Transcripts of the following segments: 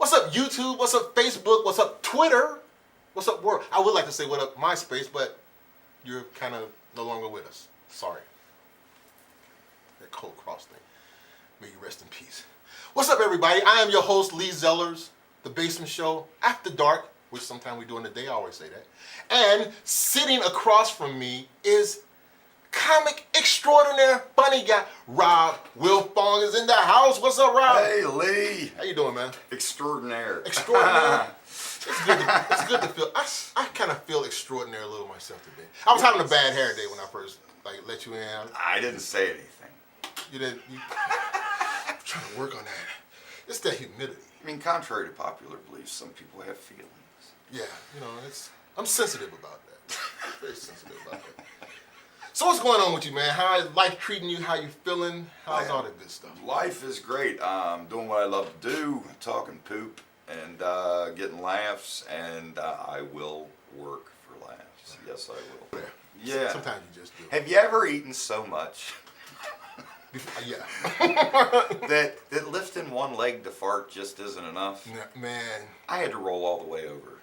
What's up, YouTube? What's up, Facebook? What's up, Twitter? What's up, world? I would like to say what up, MySpace, but you're kind of no longer with us. Sorry. That cold cross thing. May you rest in peace. What's up, everybody? I am your host, Lee Zellers, The Basement Show, After Dark, which sometimes we do in the day. I always say that. And sitting across from me is comic extraordinaire, funny guy, Rob Wilfong is in the house. What's up, Rob? Hey, Lee. How you doing, man? Extraordinaire. Extraordinaire. It's good to feel. I kind of feel extraordinary a little myself today. I was having a bad hair day when I first let you in. I didn't say anything. You didn't. I'm trying to work on that. It's that humidity. I mean, contrary to popular belief, some people have feelings. Yeah, I'm sensitive about that. Very sensitive about that. So what's going on with you, man? How is life treating you? How you feeling? How's all that good stuff? Life is great. I'm doing what I love to do, talking poop and getting laughs, and I will work for laughs. Yes, I will. Yeah. Sometimes you just do. Have you ever eaten so much Yeah. that lifting one leg to fart just isn't enough? Man. I had to roll all the way over.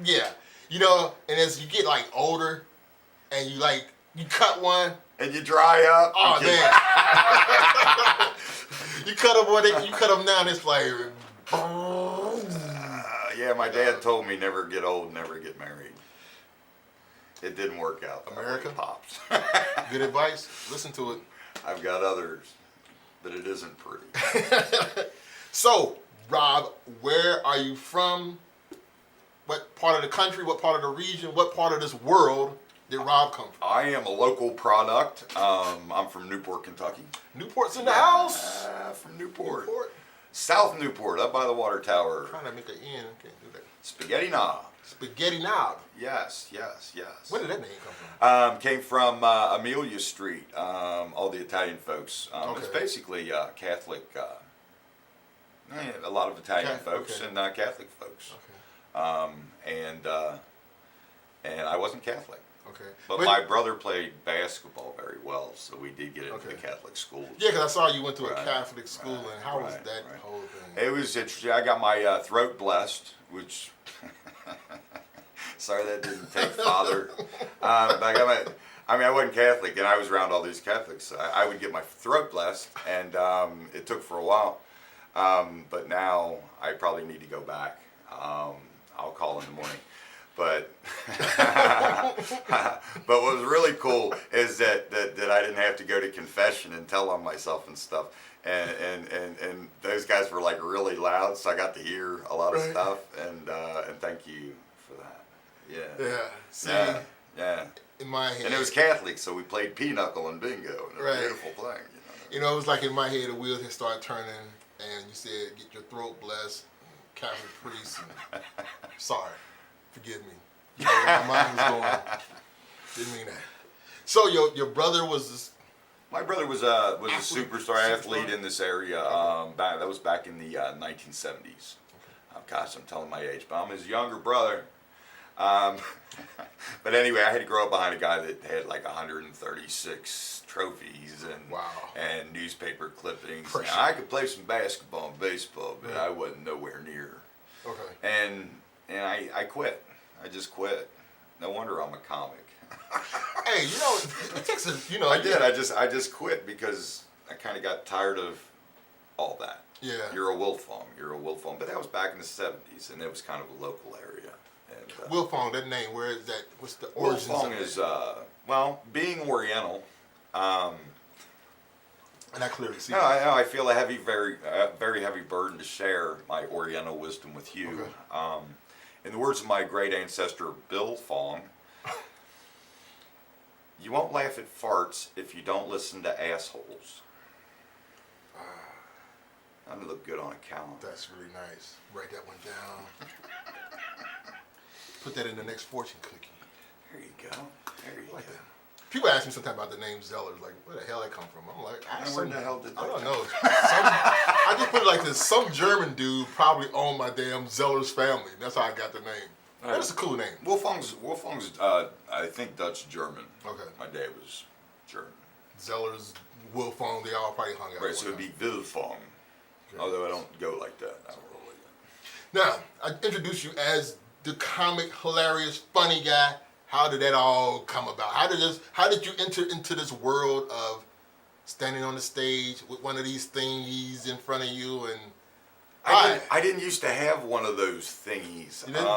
Yeah. And as you get older, and you cut one. And you dry up. Oh, man. You cut them down, it's like... Yeah, my dad told me never get old, never get married. It didn't work out. America? Pops. Good advice. Listen to it. I've got others, but it isn't pretty. So, Rob, where are you from? What part of the country? What part of the region? What part of this world did Rob come from? I am a local product. I'm from Newport, Kentucky. Newport's in the house? From Newport. South Newport, up by the water tower. I'm trying to make an N. Can't do that. Spaghetti Knob. Spaghetti Knob. Yes. Where did that name come from? Came from Amelia Street. All the Italian folks. Okay. It's basically Catholic. A lot of Italian folks and Catholic folks. Okay. And I wasn't Catholic. Okay. But my brother played basketball very well, so we did get into the Catholic school. Yeah, because I saw you went to a Catholic school, and how was that whole thing? It was interesting. I got my throat blessed, which, sorry that didn't take father. But I wasn't Catholic, and I was around all these Catholics. I would get my throat blessed, and it took for a while. But now I probably need to go back. I'll call in the morning. But what was really cool is that I didn't have to go to confession and tell on myself and stuff, and those guys were really loud, so I got to hear a lot of stuff, and thank you for that. Yeah. Yeah. See. Yeah. In my head. And it was Catholic, so we played pinochle and bingo, and it was a beautiful thing. It was like in my head, the wheels had started turning, and you said, "Get your throat blessed, Catholic priest." Sorry. Forgive me. My mind was going. Didn't mean that. So your brother was this. My brother was a superstar athlete in this area. That was back in the 1970s. Okay. Gosh, I'm telling my age, but I'm his younger brother. But anyway, I had to grow up behind a guy that had 136 trophies and newspaper clippings. Now, I could play some basketball and baseball, but I wasn't nowhere near. Okay. And I quit. I just quit. No wonder I'm a comic. Hey, it takes a, I did. I just quit because I kind of got tired of all that. Yeah. You're a Wilfong. But that was back in the 70s, and it was kind of a local area. And, Wilfong, that name, where is that? What's the origins of Wilfong is, being Oriental. And I clearly see I feel a very heavy burden to share my Oriental wisdom with you. Okay. In the words of my great ancestor, Bill Fong, you won't laugh at farts if you don't listen to assholes. That would look good on a calendar. That's really nice. Write that one down. Put that in the next fortune cookie. There you go. That. People ask me sometimes about the name Zellers, where the hell that come from? I'm like, where the hell did that I don't know. I just put it like this. Some German dude probably owned my damn Zellers family. That's how I got the name. That's a cool name. Wolfong's I think Dutch German. Okay. My dad was German. Zellers, Wilfong, they all probably hung out. Right, so it'd be Wilfong. Okay. Although I don't go like that. Now, I introduced you as the comic, hilarious, funny guy. How did that all come about? How did you enter into this world of standing on the stage with one of these thingies in front of you and I didn't used to have one of those thingies. You didn't?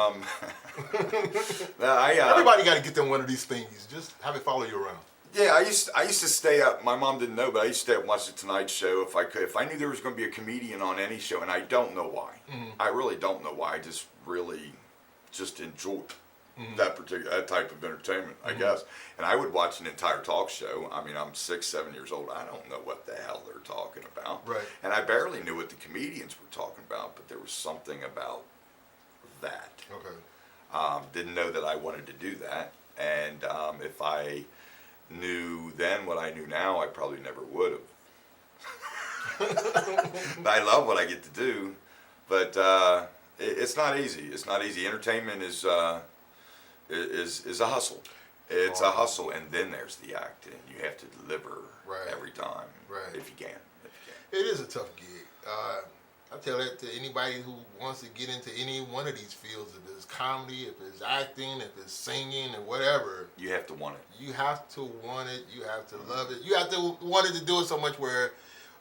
I, Everybody got to get them one of these thingies. Just have it follow you around. Yeah, I used to stay up. My mom didn't know, but I used to stay up and watch the Tonight Show if I could. If I knew there was going to be a comedian on any show, and I don't know why. Mm-hmm. I really don't know why. I just really just enjoyed that type of entertainment, I guess. And I would watch an entire talk show. I mean, I'm 6, 7 years old. I don't know what the hell they're talking about. Right. And I barely knew what the comedians were talking about, but there was something about that. Okay. Didn't know that I wanted to do that. And if I knew then what I knew now, I probably never would have. But I love what I get to do. But it's not easy. It's not easy. Entertainment is a hustle. It's a hustle, and then there's the acting. You have to deliver every time, if you can. It is a tough gig. I tell that to anybody who wants to get into any one of these fields, if it's comedy, if it's acting, if it's singing, or whatever. You have to want it. You have to want it. You have to love it. You have to want it to do it so much where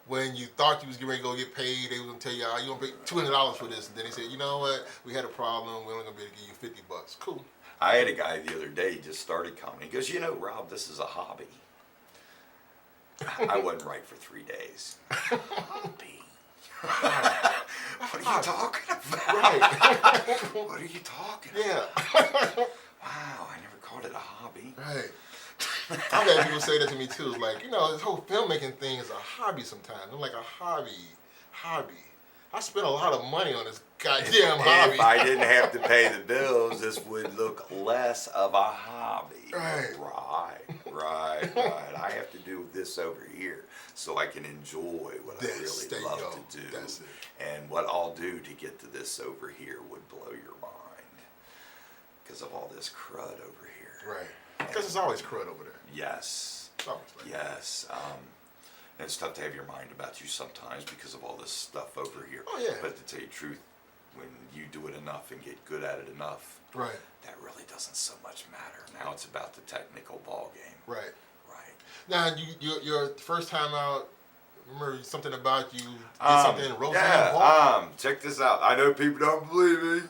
when you thought you was getting ready to go get paid, they was going to tell you, oh, you going to pay $200 for this. And then they said, you know what? We had a problem. We're only going to be able to give you $50. Cool. I had a guy the other day, he just started comedy. He goes, you know, Rob, this is a hobby. I wasn't right for 3 days. Hobby? What are you talking about? Right. What are you talking about? Yeah. Wow, I never called it a hobby. Right. I've had people say that to me too. It's like, you know, this whole filmmaking thing is a hobby sometimes. I'm like, a hobby. I spent a lot of money on this goddamn hobby. If I didn't have to pay the bills, this would look less of a hobby. Right. I have to do this over here so I can enjoy what I really love to do. That's it. And what I'll do to get to this over here would blow your mind because of all this crud over here. Right. Because it's always crud over there. Yes. It's always like yes. And it's tough to have your mind about you sometimes because of all this stuff over here. Oh, yeah. But to tell you the truth, when you do it enough and get good at it enough, right. that really doesn't so much matter. Now it's about the technical ball game. Right. Right. Now, your first time out, remember something about you did something in Roseanne Barr? Check this out. I know people don't believe me,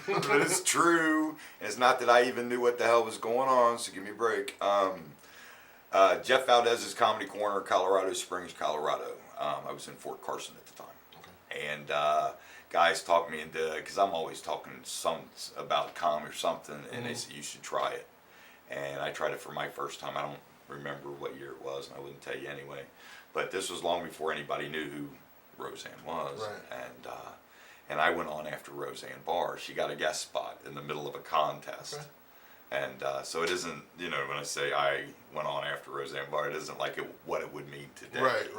but it's true. And it's not that I even knew what the hell was going on, so give me a break. Jeff Valdez's Comedy Corner, Colorado Springs, Colorado. I was in Fort Carson at the time. Okay. And guys talked me into, because I'm always talking about comedy or something, and they said, you should try it. And I tried it for my first time. I don't remember what year it was, and I wouldn't tell you anyway. But this was long before anybody knew who Roseanne was. Right. And I went on after Roseanne Barr. She got a guest spot in the middle of a contest. Okay. And so it isn't, you know, when I say I went on after Roseanne Barr, it isn't like what it would mean today. Right.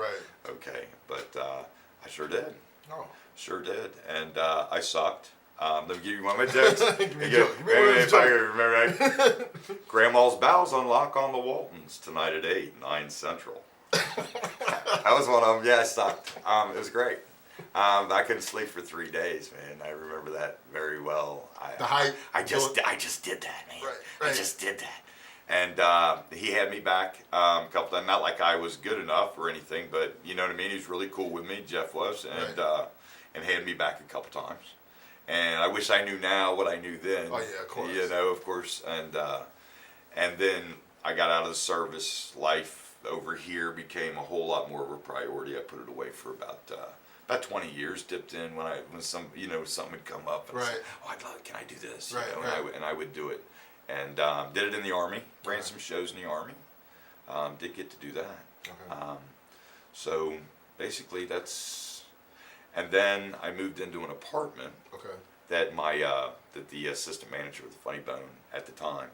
Okay, but I sure did. Oh. Sure did. And I sucked. Let me give you one of my jokes. Give me a joke. If I remember right. Grandma's Bowels unlock on the Waltons tonight at 8, 9 Central. That was one of them. Yeah, I sucked. It was great. I couldn't sleep for 3 days, man. I remember that very well. I just did that, man. Right. I just did that. And he had me back a couple times. Not like I was good enough or anything, but you know what I mean. He was really cool with me. Jeff was, and had me back a couple times. And I wish I knew now what I knew then. Oh yeah, of course. You know, of course. And then I got out of the service. Life over here became a whole lot more of a priority. I put it away for about 20 years. Dipped in when something would come up. And I said, oh, I'd love it. Can I do this? Right, you know, right. And I would do it. And did it in the Army. Ran some shows in the Army. Did get to do that. Okay. So basically that's. And then I moved into an apartment. Okay. That the assistant manager of the Funny Bone at the time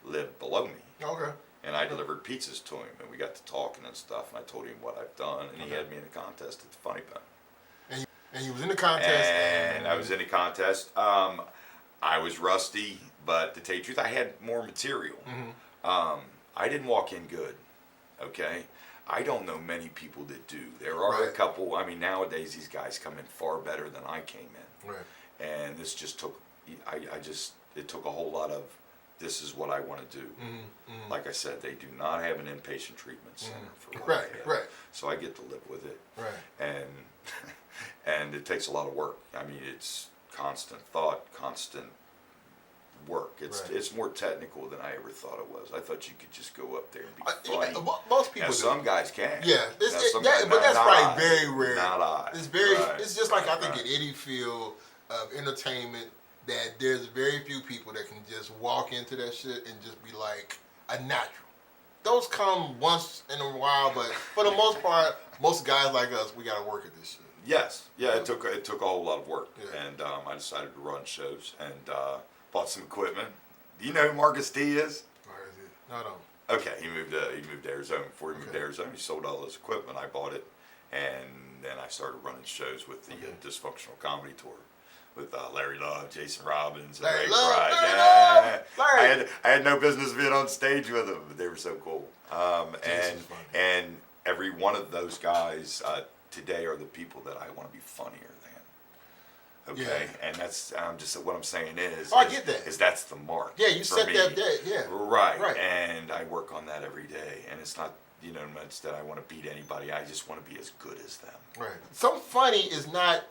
lived below me. Okay. And I delivered pizzas to him, and we got to talking and stuff, and I told him what I've done, and he had me in a contest at the Funny Bone. And you was in the contest. And I was in the contest. I was rusty, but to tell you the truth, I had more material. I didn't walk in good, okay? I don't know many people that do. There are a couple. I mean, nowadays these guys come in far better than I came in. Right. And this just took. It took a whole lot of. This is what I want to do. Like I said, they do not have an inpatient treatment center for what I have. Right. So I get to live with it. Right. And it takes a lot of work. I mean, it's constant thought, constant work. It's more technical than I ever thought it was. I thought you could just go up there and be funny. Most people now, do. Some guys can. Yeah, Some guys, but that's not probably I. very rare. Not I. It's very. Right. It's just like I think in any field of entertainment that there's very few people that can just walk into that shit and just be like a natural. Those come once in a while, but for the most part, most guys like us, we got to work at this shit. Yes, yeah, it took a whole lot of work, Yeah. and I decided to run shows and bought some equipment. Do you know who Marcus D is? Where is it? No, I don't. Okay, he moved to Arizona. Before he moved to Arizona, he sold all his equipment. I bought it, and then I started running shows with the Dysfunctional Comedy Tour with Larry Love, Jason Robbins, and Larry Ray Love, Pride. Larry Yeah. Love, Larry. I had no business being on stage with them, but they were so cool. Jason's funny. And every one of those guys today are the people that I want to be funnier than. Okay, and that's just what I'm saying is. I get that. Is that's the mark. Yeah, you for set me. that. Yeah. Right. And I work on that every day, and it's not much that I want to beat anybody. I just want to be as good as them. Right. Some funny is not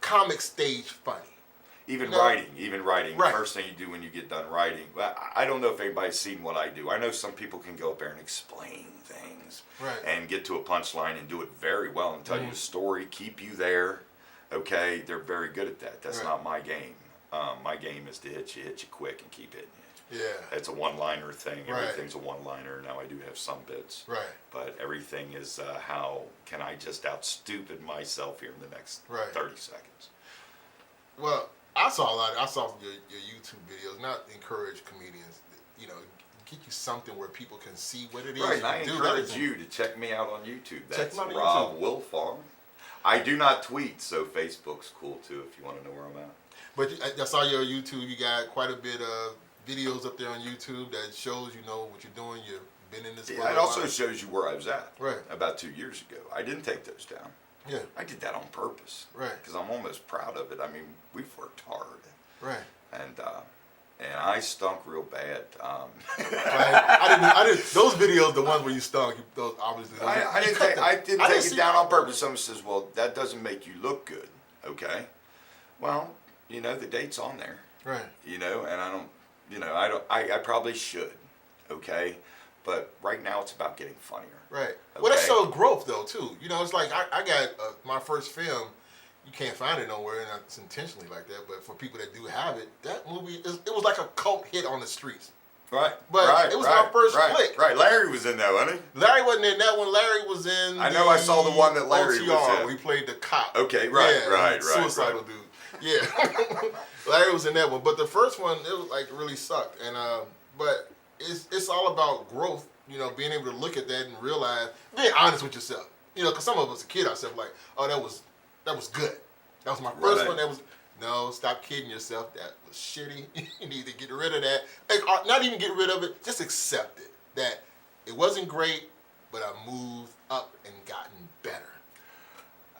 comic stage funny. Even writing. Right. First thing you do when you get done writing. Well, I don't know if anybody's seen what I do. I know some people can go up there and explain things and get to a punchline and do it very well and tell you a story, keep you there. Okay, they're very good at that. That's not my game. My game is to hit you quick and keep hitting you. Yeah. It's a one-liner thing. Right. Everything's a one-liner. Now I do have some bits. Right. But everything is how can I just out-stupid myself here in the next 30 seconds. Well, I saw your YouTube videos. Not encourage comedians. Get you something where people can see what it is. Right, and I encourage you to check me out on YouTube. That's Rob Wilfong. I do not tweet, so Facebook's cool too if you want to know where I'm at. But I saw your YouTube. You got quite a bit of videos up there on YouTube that shows what you're doing. You've been in this. Yeah, it also shows you where I was at. Right. About 2 years ago. I didn't take those down. Yeah. I did that on purpose. Right. Because I'm almost proud of it. I mean, we've worked hard. Right. And I stunk real bad. I didn't. Those videos, the ones where you stunk, those obviously. I didn't take it down on purpose. Someone says, "Well, that doesn't make you look good." Okay. Well, the date's on there. Right. And I don't. I probably should. Okay. But right now it's about getting funnier. Right. Okay? Well, that's so growth though too. It's like I got my first film. You can't find it nowhere, and it's intentionally like that. But for people that do have it, that movie it was like a cult hit on the streets. Right. But it was my first flick. Right. Larry was in that, wasn't he? Larry wasn't in that one. Larry was in. I know. I saw the one that Larry was in. Where he played the cop. Okay. Right. Suicidal dude. Yeah. Larry was in that one, but the first one it was like really sucked, and but it's all about growth. Being able to look at that and realize, being honest with yourself. Because some of us, a kid ourselves, like, oh, that was good. That was my first one. That was no. Stop kidding yourself. That was shitty. You need to get rid of that. Not even get rid of it. Just accept it. That it wasn't great, but I moved up and gotten better.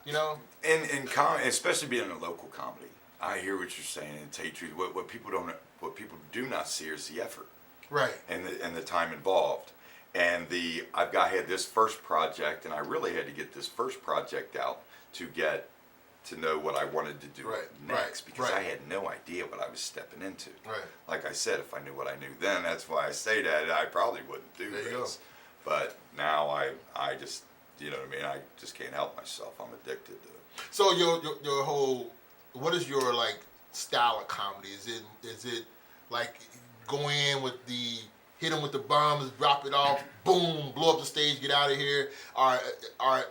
In comedy, especially being a local comedy, I hear what you're saying and tell you the truth. What people do not see is the effort. Right. And the time involved. And I had this first project, and I really had to get this first project out to get to know what I wanted to do next because I had no idea what I was stepping into. Right. Like I said, if I knew what I knew then, that's why I say that I probably wouldn't do this. But now I just, I just can't help myself. I'm addicted to it. So your whole, what is your style of comedy? Is it like go in with the hit them with the bombs, drop it off, boom, blow up the stage, get out of here? Or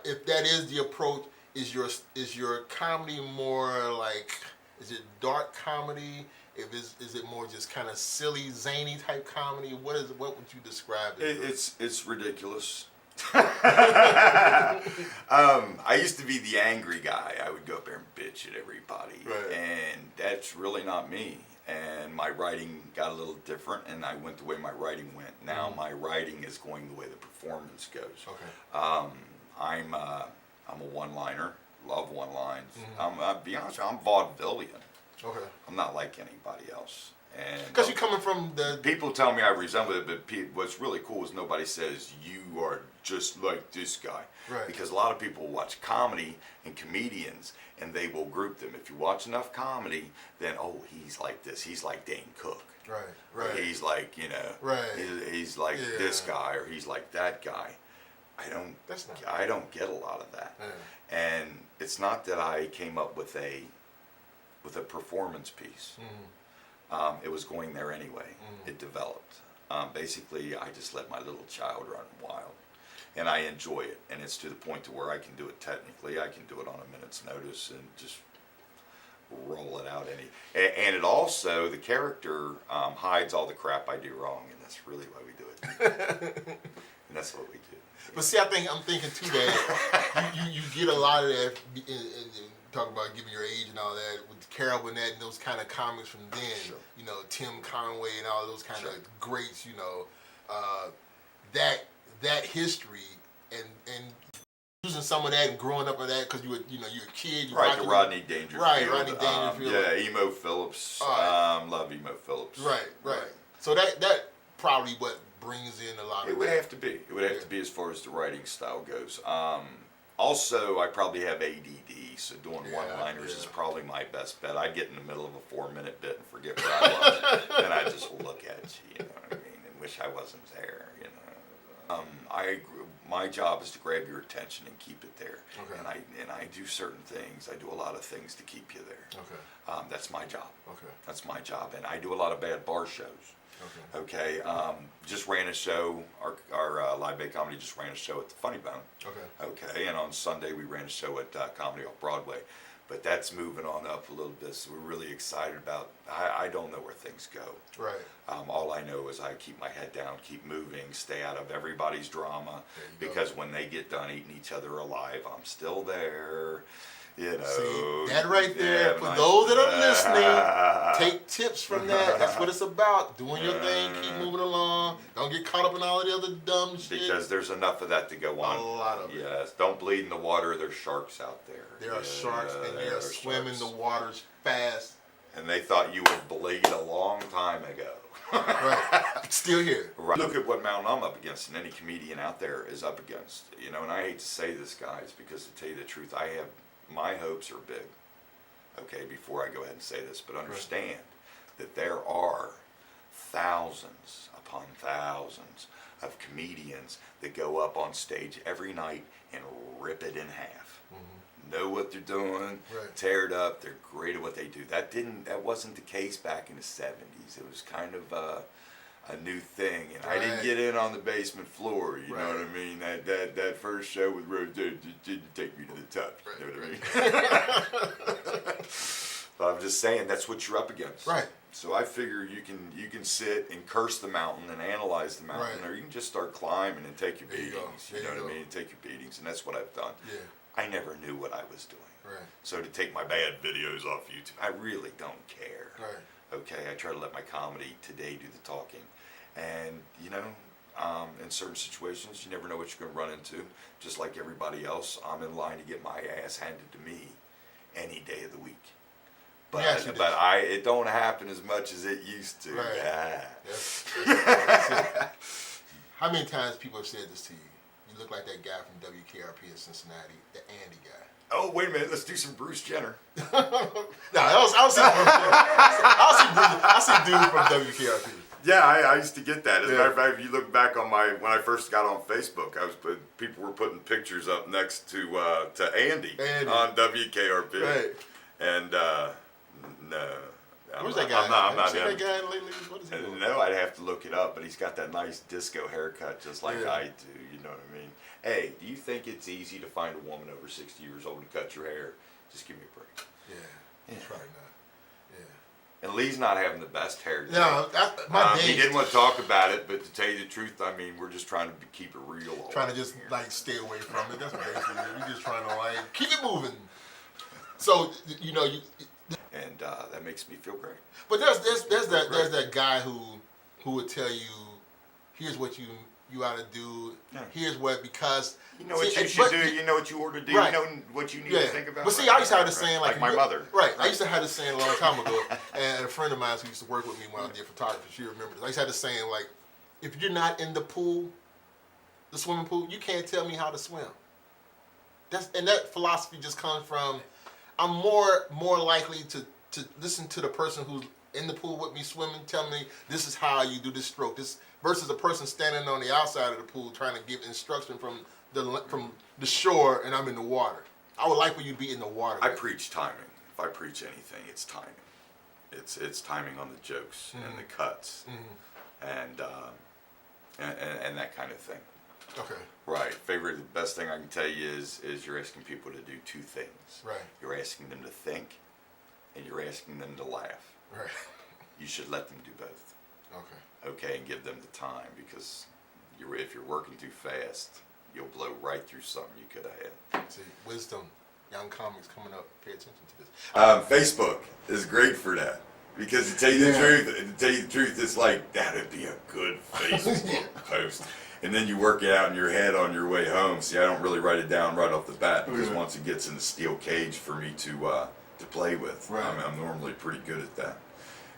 if that is the approach, is your comedy more is it dark comedy? Is it more just kind of silly, zany type comedy? What would you describe it? It's ridiculous. I used to be the angry guy. I would go up there and bitch at everybody, Right. and that's really not me. And my writing got a little different, and I went the way my writing went. Now my writing is going the way the performance goes. Okay. I'm a one-liner. Love one-lines. I'll be honest, I'm vaudevillian. Okay. I'm not like anybody else. And Because you're coming from the. people tell me I resemble it, but what's really cool is nobody says you are just like this guy. Right. Because a lot of people watch comedy and comedians, and they will group them. If you watch enough comedy, then he's like this. He's like Dane Cook. Right. Or Right. he's like Right. He's like this guy, or he's like that guy. That's not. I don't get a lot of that. Yeah. And it's not that I came up with a performance piece. It was going there anyway. It developed. Basically, I just let my little child run wild, and I enjoy it. And it's to the point to where I can do it technically. I can do it on a minute's notice and just roll it out. And it also, the character hides all the crap I do wrong, and that's really why we do it. And that's what we do. But see, I'm thinking too that you get a lot of that. Talking about giving your age and all that with Carol Burnett and those kind of comics from then. Sure. You know, Tim Conway and all those kind Sure. of greats. You know, that history and using some of that and growing up with that because you're a kid. You're Right, the Rodney Dangerfield. Right, Rodney Dangerfield. Yeah, Emo Phillips. Love Emo Phillips. Right. So that probably what brings in a lot of. It would have to be. It would have to be as far as the writing style goes. Also, I probably have ADD, so doing one-liners is probably my best bet. I get in the middle of a 4-minute bit and forget where I was, and I just look at you, you know what I mean, and wish I wasn't there, you know. My job is to grab your attention and keep it there, and I do certain things. I do a lot of things to keep you there. Okay. That's my job. Okay. That's my job, and I do a lot of bad bar shows. Okay. Okay. Just ran a show. Our Live Bay Comedy just ran a show at the Funny Bone. Okay. Okay. And on Sunday we ran a show at Comedy Off Broadway, but that's moving on up a little bit. So we're really excited about. I don't know where things go. Right. All I know is I keep my head down, keep moving, stay out of everybody's drama, because when they get done eating each other alive, I'm still there. You know, see, that right there, for those that are listening, take tips from that. That's what it's about. Doing your thing, keep moving along. Don't get caught up in all the other dumb shit. Because there's enough of that to go on. A lot of it. Yes, don't bleed in the water. There's sharks out there. There are sharks, and they are swimming the waters fast. And they thought you would bleed a long time ago. Right. Still here. Right. Look at what mountain I'm up against, and any comedian out there is up against. You know, and I hate to say this, guys, because to tell you the truth, my hopes are big. Okay, before I go ahead and say this, but understand that there are thousands upon thousands of comedians that go up on stage every night and rip it in half. Know what they're doing, tear it up. They're great at what they do. That wasn't the case back in the 70s. It was kind of a new thing, and I didn't get in on the basement floor. You know what I mean? That first show with Rose didn't take me to the top. You know what I mean? But I'm just saying that's what you're up against. Right. So I figure you can sit and curse the mountain and analyze the mountain, or you can just start climbing and take your beatings. You know what I mean? Take your beatings, and that's what I've done. Yeah. I never knew what I was doing. Right. So to take my bad videos off YouTube, I really don't care. Right. Okay, I try to let my comedy today do the talking. And, you know, in certain situations, you never know what you're going to run into. Just like everybody else, I'm in line to get my ass handed to me any day of the week. But it don't happen as much as it used to. Right. That's it. How many times people have said this to you? You look like that guy from WKRP in Cincinnati, the Andy guy. Oh, wait a minute. Let's do some Bruce Jenner. No, I see dude from WKRP. Yeah, I used to get that. As a matter of fact, if you look back on when I first got on Facebook, people were putting pictures up next to Andy on WKRP. Right. And no. Where's that guy? I'm not seen him. that guy lately? What is he doing? No, I'd have to look it up, but he's got that nice disco haircut just like I do, you know what I mean? Hey, do you think it's easy to find a woman over 60 years old to cut your hair? Just give me a break. Yeah. Probably not. Yeah. Lee's not having the best hair. No, my he days. didn't want to talk about it, but to tell you the truth, I mean, we're just trying to keep it real. Trying to just like stay away from it. That's basically it. We're just trying to like keep it moving. So you know, and that makes me feel great. but there's that guy who would tell you, here's what you ought to do. Yeah. Here's what, because you know what you should do. You know what you ought to do. Right. You know what you need to think about. But see, I used to have this saying like my mother. Right. I used to have this saying a long time ago, and a friend of mine who used to work with me when I did photography, she remembers. I used to have this saying like, if you're not in the pool, the swimming pool, you can't tell me how to swim. And that philosophy just comes from, I'm more likely to listen to the person who's in the pool with me swimming, tell me this is how you do this stroke. This versus a person standing on the outside of the pool trying to give instruction from the shore, and I'm in the water. I would like for you to be in the water. I preach timing. If I preach anything, it's timing. It's timing on the jokes and the cuts, and that kind of thing. Okay. Right. The best thing I can tell you is you're asking people to do two things. Right. You're asking them to think, and you're asking them to laugh. Right. You should let them do both. Okay. Okay, and give them the time, because if you're working too fast, you'll blow right through something you could have had. See, wisdom, young comics coming up, pay attention to this. Facebook is great for that, because to tell you the truth, it's like that'd be a good Facebook post. And then you work it out in your head on your way home. See, I don't really write it down right off the bat, because once it gets in the steel cage for me to play with, I'm normally pretty good at that.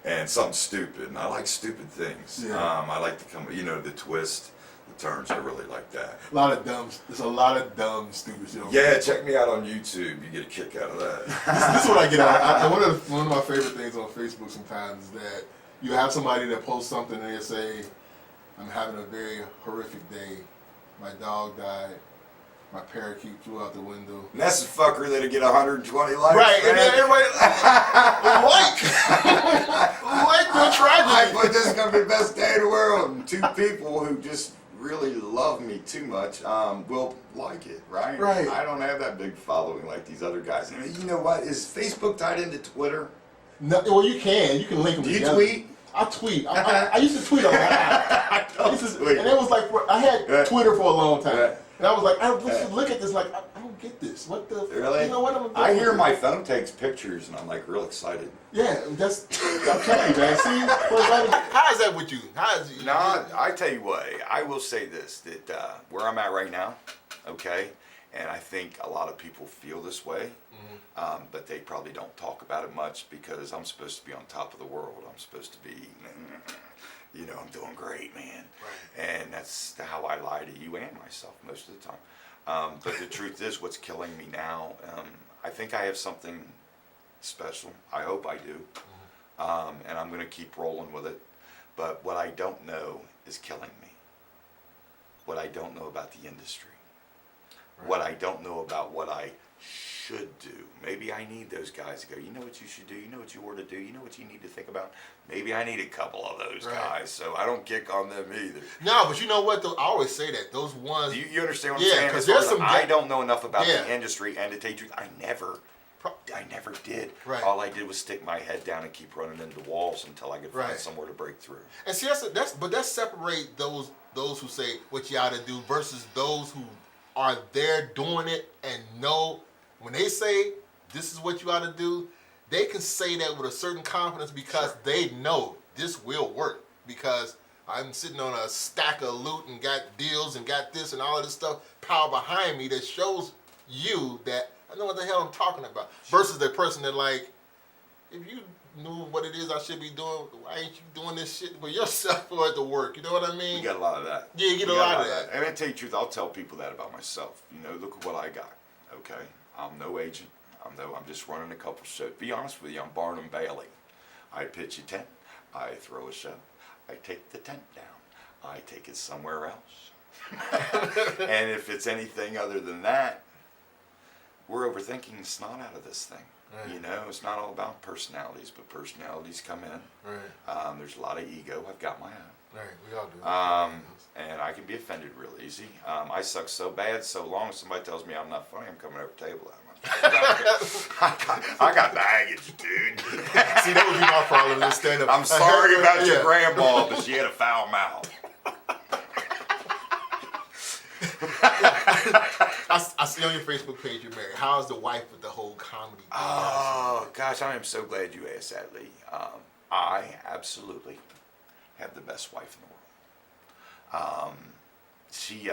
And something stupid, and I like stupid things. I like the twist, the turns. I really like that. There's a lot of dumb, stupid shit. Yeah, check me out on YouTube. You get a kick out of that. This is what I get out. One of my favorite things on Facebook sometimes is that you have somebody that posts something and they say, I'm having a very horrific day. My dog died. My parakeet flew out the window. And that's the fucker that'll get 120 likes. Right, and then everybody like the tragedy. I put this is gonna be the best day in the world. And two people who just really love me too much will like it, right? Right. I don't have that big following like these other guys. And you know what? Is Facebook tied into Twitter? No, well, you can link them Do you together. tweet? I tweet. I used to tweet a lot. And it was like, I had Twitter for a long time. And I was like, I look at this like, I don't get this. What the? Really? You know what I'm doing? I hear my phone takes pictures and I'm like real excited. Yeah, I'm telling you, man. See, how is that with you? No, I tell you what, I will say this, that where I'm at right now, okay, and I think a lot of people feel this way, but they probably don't talk about it much, because I'm supposed to be on top of the world. I'm supposed to be, I'm doing great, man. Right. And that's how I lie to you and myself most of the time. But the truth is, what's killing me now, I think I have something special. I hope I do. And I'm going to keep rolling with it. But what I don't know is killing me. What I don't know about the industry. Right. What I don't know about what I should do. Maybe I need those guys to go, you know what you should do, you know what you ought to do, you know what you need to think about. Maybe I need a couple of those guys, so I don't kick on them either. No, but you know what, though? I always say that. Those ones... You understand what I'm saying? Because there's some... I don't know enough about the industry, and to tell you the truth, I never did. Right. All I did was stick my head down and keep running into walls until I could find somewhere to break through. And see, that separate those who say what you ought to do versus those who are there doing it and know when they say this is what you ought to do, they can say that with a certain confidence because they know this will work. Because I'm sitting on a stack of loot and got deals and got this and all of this stuff piled behind me that shows you that I know what the hell I'm talking about. Versus the person that like, if you knew what it is I should be doing, why ain't you doing this shit for yourself or at the work? You know what I mean? You got a lot of that. Yeah, you get a lot of that. And to tell you the truth, I'll tell people that about myself. Look at what I got. Okay, I'm no agent. I'm just running a couple shows. Be honest with you, I'm Barnum Bailey. I pitch a tent. I throw a show. I take the tent down. I take it somewhere else. And if it's anything other than that, we're overthinking the snot out of this thing. Right. It's not all about personalities, but personalities come in. Right. There's a lot of ego. I've got my own. Right, we all do. And I can be offended real easy. I suck so bad, so long as somebody tells me I'm not funny, I'm coming over the table at them. I got baggage, dude. See, that would be my problem in stand-up. I'm sorry about your Yeah. grandma, but she had a foul mouth. I see on your Facebook page you're married. How's the wife with the whole comedy thing? Oh, gosh, I am so glad you asked that, Lee. I absolutely have the best wife in the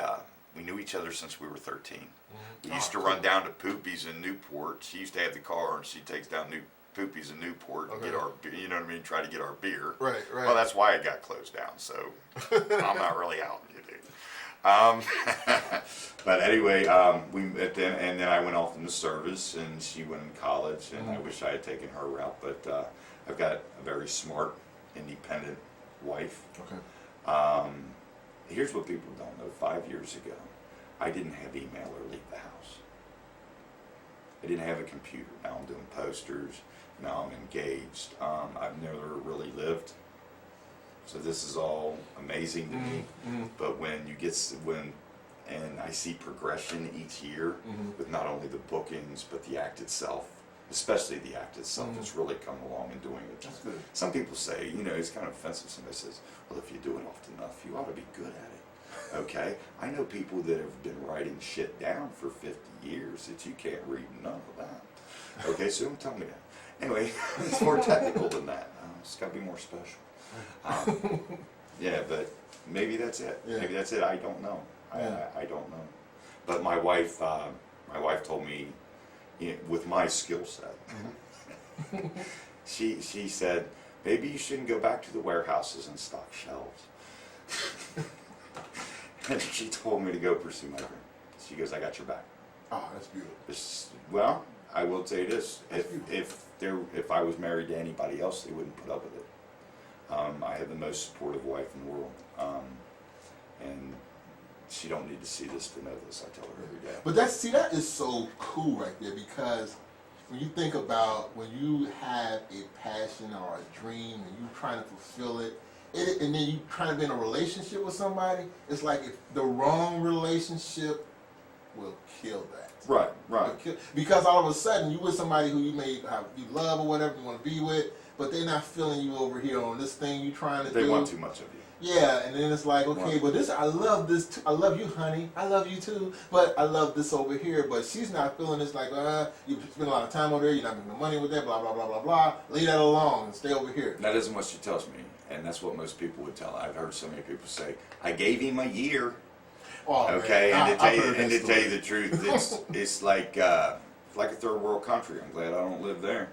world. We knew each other since we were 13. Mm-hmm. We used to run down to Poopy's in Newport. She used to have the car, and she takes down Poopy's in Newport and get our, you know what I mean, try to get our beer. Right. Well, that's why it got closed down, so I'm not really out, you dude. But anyway, we met then, and then I went off in the service, and she went in college, and I wish I had taken her route, but I've got a very smart, independent wife. Okay. Here's what people don't know. 5 years ago, I didn't have email or leave the house. I didn't have a computer. Now I'm doing posters. Now I'm engaged. I've never really lived. So this is all amazing to me. But when you get, and I see progression each year with not only the bookings, but the act itself, especially the act itself, has really come along and doing it. That's good. Some people say, you know, it's kind of offensive. Somebody says, well, if you do it often enough, you ought to be good at it. Okay? I know people that have been writing shit down for 50 years that you can't read none of that. Okay, so don't tell me that. Anyway, it's more technical than that. It's got to be more special. Yeah, but maybe that's it. Yeah. Maybe that's it. I don't know. Yeah. I don't know. But my wife told me, you know, with my skill set, she said, maybe you shouldn't go back to the warehouses and stock shelves. And she told me to go pursue my dream. She goes, I got your back. Oh, that's beautiful. Well, I will tell you this: if I was married to anybody else, they wouldn't put up with it. I have the most supportive wife in the world, and she don't need to see this to know this. I tell her every day. But that is so cool right there, because when you think about when you have a passion or a dream and you trying to fulfill it, and then you trying to be in a relationship with somebody, it's like if the wrong relationship will kill that. Right. Because all of a sudden you with somebody who you may have, you love or whatever you want to be with, but they're not feeling you over here on this thing you trying to do. They want too much of you. Yeah, and then it's like, okay, but this, I love this too. I love you, honey. I love you too, but I love this over here. But she's not feeling this, like, you spend a lot of time over there, you're not making no money with that, blah, blah, blah, blah, blah. Leave that alone and stay over here. That isn't what she tells me, and that's what most people would tell. I've heard so many people say, I gave him a year. Oh, Okay, man. and to tell you the truth, it's like a third world country. I'm glad I don't live there.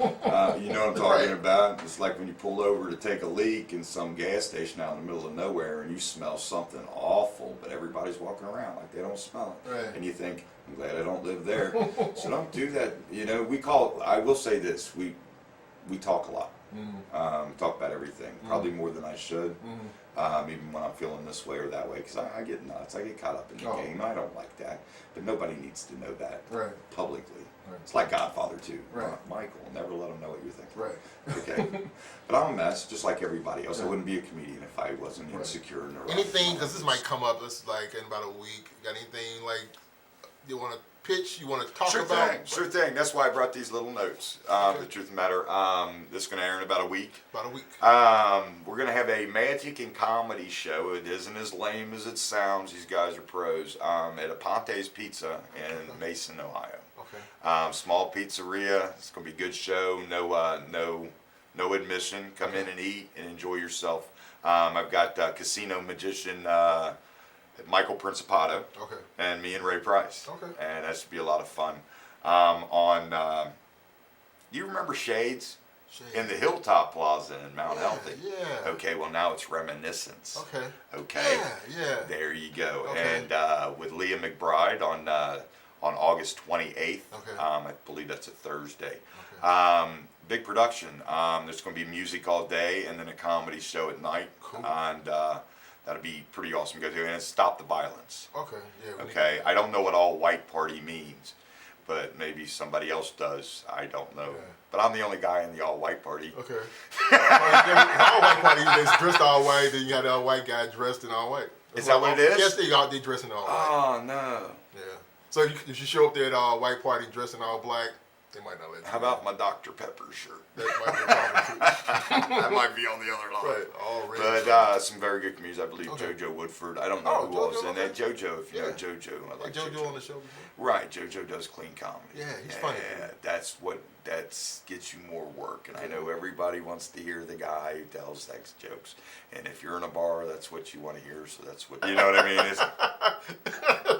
You know what I'm talking about? It's like when you pull over to take a leak in some gas station out in the middle of nowhere, and you smell something awful, but everybody's walking around like they don't smell it, Right. and you think, I'm glad I don't live there. So don't do that. You know, I will say this: we talk a lot. Talk about everything, probably more than I should. Even when I'm feeling this way or that way, because I get nuts. I get caught up in the game. I don't like that. But nobody needs to know that publicly. Right. It's like Godfather too. Right. Michael, never let him know what you're thinking. Right. Okay. But I'm a mess, just like everybody else. I wouldn't be a comedian if I wasn't insecure and neurotic. Anything, because this might come up, it's like in about a week. You got anything like you want to pitch, you want to talk about? Sure thing. That's why I brought these little notes. The truth of the matter, this is going to air in about a week. About a week. We're going to have a magic and comedy show. It isn't as lame as it sounds. These guys are pros. At Aponte's Pizza in Mason, Ohio. Okay. Small pizzeria. It's going to be a good show. No admission. Come in and eat and enjoy yourself. I've got casino magician Michael Principato. Okay. And me and Ray Price. Okay. And that should be a lot of fun. Do you remember Shades? In the Hilltop Plaza in Mount Healthy. Yeah. Okay, well now it's Reminiscence. Okay. Okay. Yeah. There you go. Okay. And with Leah McBride on August 28th. Okay. I believe that's a Thursday. Okay. Big production. There's going to be music all day and then a comedy show at night. Cool. And that'll be pretty awesome to go to. And it's Stop the Violence. Okay. Yeah. Okay. I don't know what all white party means, but maybe somebody else does. I don't know. Yeah. But I'm the only guy in the all white party. Okay. All white party is dressed all white, then you have the all white guy dressed in all white. Is that what it is? Yes, they dressed in all white. Oh no. Yeah. So if you show up there at a white party dressed in all black, they might not let you. How about my Dr. Pepper shirt? That might be a problem too. That might be on the other line. Right, all red. But some very good comedians. I believe Okay. JoJo Woodford. I don't know who else. JoJo, And okay. JoJo, if you know Yeah. JoJo, I like JoJo on the show before. Right, JoJo does clean comedy. Yeah, he's funny. Yeah, that's what gets you more work. And I know everybody wants to hear the guy who tells sex jokes. And if you're in a bar, that's what you want to hear. So that's what you know what I mean. It's,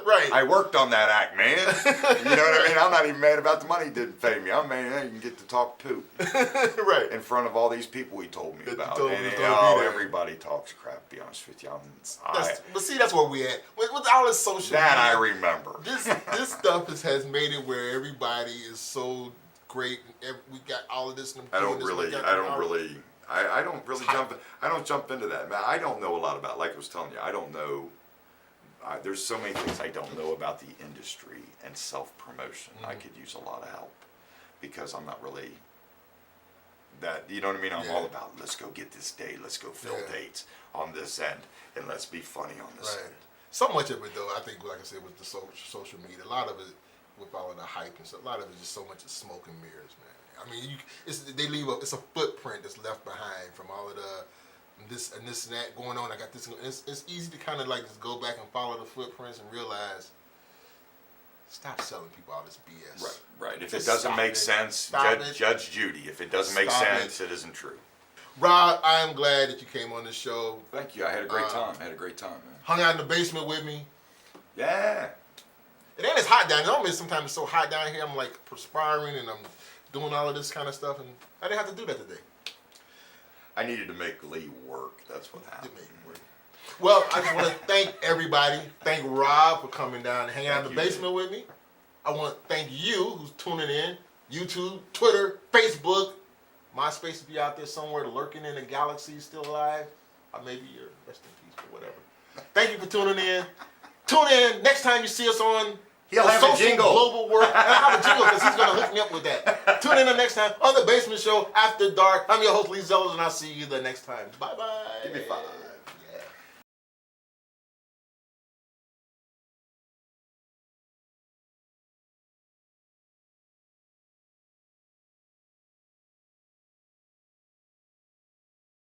Right. I worked on that act, man. You know what I mean? I'm not even mad about the money he didn't pay me. I'm mad you can get to talk poop Right. in front of all these people he told me That you about. told And me was gonna be there. everybody talks crap. To be honest with you, But see, that's where we at with all this social. that I media. remember. This stuff has made it where everybody is so great. And we got all of this. And I don't this, really It's hype. I don't jump into that. Man, I don't know a lot about. Like I was telling you, I don't know. There's so many things I don't know about the industry and self-promotion. I could use a lot of help because I'm not really that. You know what I mean? I'm all about let's go get this date, let's go fill dates on this end, and let's be funny on this Right. end. So much of it, though, I think, like I said, with the social media, a lot of it, with all of the hype and stuff, a lot of it is just so much is smoke and mirrors, man. I mean, it's a footprint that's left behind from all of the this and that going on. I got this. It's easy to kind of like just go back and follow the footprints and realize, stop selling people all this BS. Right. If Just it doesn't stop make it. sense, Stop it. Judge Judy. If it doesn't make Stop sense, it isn't true. Rob, I am glad that you came on this show. Thank you. I had a great time. Man. Hung out in the basement with me. Yeah. It ain't as hot down there. Sometimes it's so hot down here. I'm like perspiring and I'm doing all of this kind of stuff, and I didn't have to do that today. I needed to make Lee work. That's what happened. It made it work. Well, I just want to thank everybody. Thank Rob for coming down and hanging out in the Thank you, basement with me. I want to thank you who's tuning in. YouTube, Twitter, Facebook, MySpace if you're out there somewhere lurking in the galaxy, still alive. Or maybe you're rest in peace or whatever. Thank you for tuning in. Tune in next time you see us on He'll the have a social jingle. global world. I'll have a jingle because he's going to hook me up with that. Tune in the next time on The Basement Show After Dark. I'm your host, Lee Zellers, and I'll see you the next time. Bye-bye. Give me 5.